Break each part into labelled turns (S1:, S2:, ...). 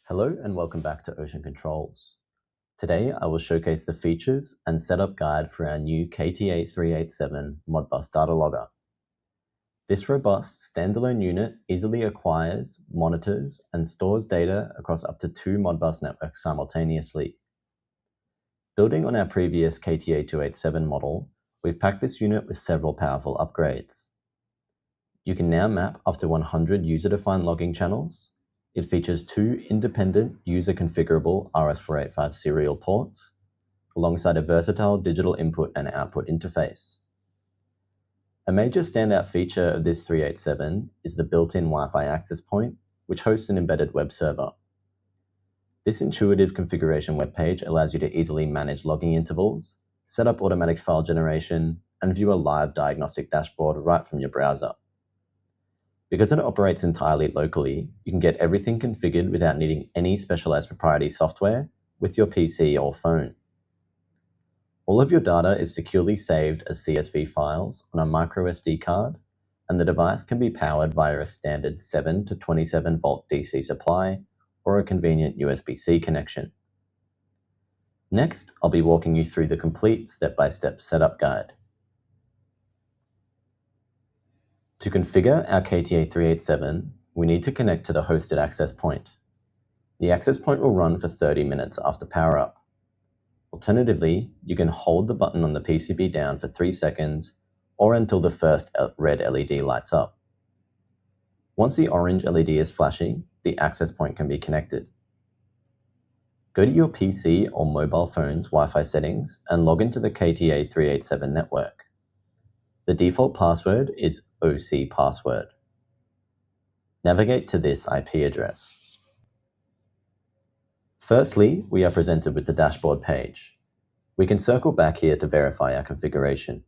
S1: Hello and welcome back to Ocean Controls. Today I will showcase the features and setup guide for our new KTA-387 Modbus Datalogger. This robust standalone unit easily acquires, monitors, and stores data across up to 2 Modbus networks simultaneously. Building on our previous KTA-287 model, we've packed this unit with several powerful upgrades. You can now map up to 100 user-defined logging channels. It features 2 independent user-configurable RS-485 serial ports, alongside a versatile digital input and output interface. A major standout feature of this 387 is the built-in Wi-Fi access point, which hosts an embedded web server. This intuitive configuration web page allows you to easily manage logging intervals, set up automatic file generation, and view a live diagnostic dashboard right from your browser. Because it operates entirely locally, you can get everything configured without needing any specialized proprietary software with your PC or phone. All of your data is securely saved as CSV files on a micro SD card, and the device can be powered via a standard 7 to 27 volt DC supply or a convenient USB-C connection. Next, I'll be walking you through the complete step-by-step setup guide. To configure our KTA-387, we need to connect to the hosted access point. The access point will run for 30 minutes after power up. Alternatively, you can hold the button on the PCB down for 3 seconds or until the first red LED lights up. Once the orange LED is flashing, the access point can be connected. Go to your PC or mobile phone's Wi-Fi settings and log into the KTA-387 network. The default password is OC password. Navigate to this IP address. Firstly, we are presented with the dashboard page. We can circle back here to verify our configuration.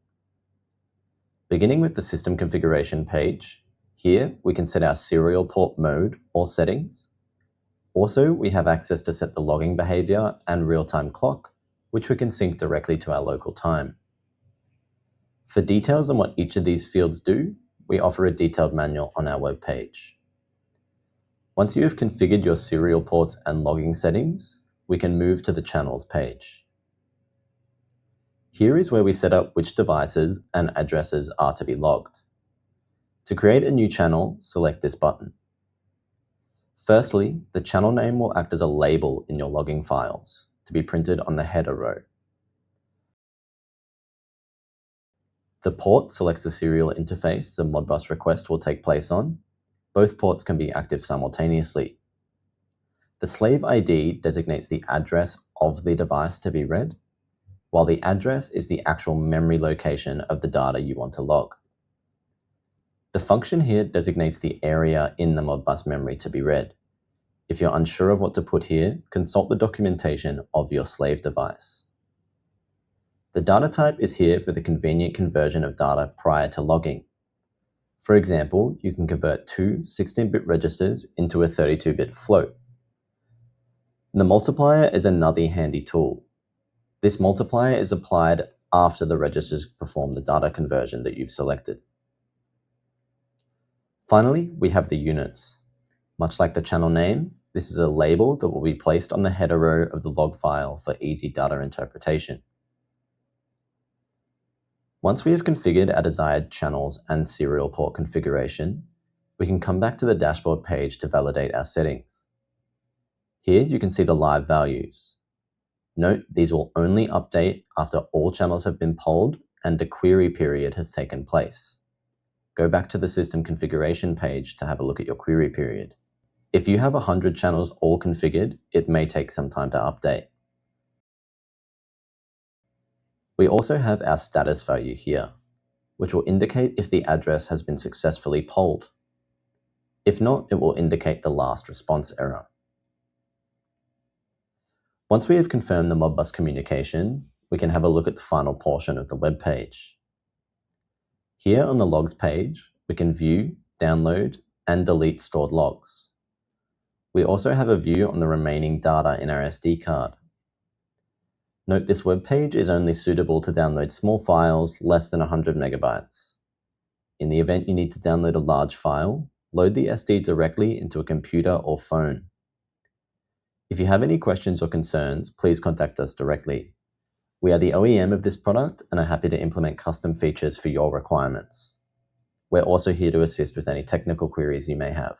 S1: Beginning with the system configuration page, here we can set our serial port mode or settings. Also, we have access to set the logging behavior and real-time clock, which we can sync directly to our local time. For details on what each of these fields do, we offer a detailed manual on our web page. Once you have configured your serial ports and logging settings, we can move to the channels page. Here is where we set up which devices and addresses are to be logged. To create a new channel, select this button. Firstly, the channel name will act as a label in your logging files to be printed on the header row. The port selects the serial interface the Modbus request will take place on. Both ports can be active simultaneously. The slave ID designates the address of the device to be read, while the address is the actual memory location of the data you want to log. The function here designates the area in the Modbus memory to be read. If you're unsure of what to put here, consult the documentation of your slave device. The data type is here for the convenient conversion of data prior to logging. For example, you can convert 2 16-bit registers into a 32-bit float. The multiplier is another handy tool. This multiplier is applied after the registers perform the data conversion that you've selected. Finally, we have the units. Much like the channel name, this is a label that will be placed on the header row of the log file for easy data interpretation. Once we have configured our desired channels and serial port configuration, we can come back to the dashboard page to validate our settings. Here you can see the live values. Note these will only update after all channels have been polled and the query period has taken place. Go back to the system configuration page to have a look at your query period. If you have 100 channels all configured, it may take some time to update. We also have our status value here, which will indicate if the address has been successfully polled. If not, it will indicate the last response error. Once we have confirmed the Modbus communication, we can have a look at the final portion of the web page. Here on the logs page, we can view, download, and delete stored logs. We also have a view on the remaining data in our SD card. Note this web page is only suitable to download small files less than 100 megabytes. In the event you need to download a large file, load the SD directly into a computer or phone. If you have any questions or concerns, please contact us directly. We are the OEM of this product and are happy to implement custom features for your requirements. We're also here to assist with any technical queries you may have.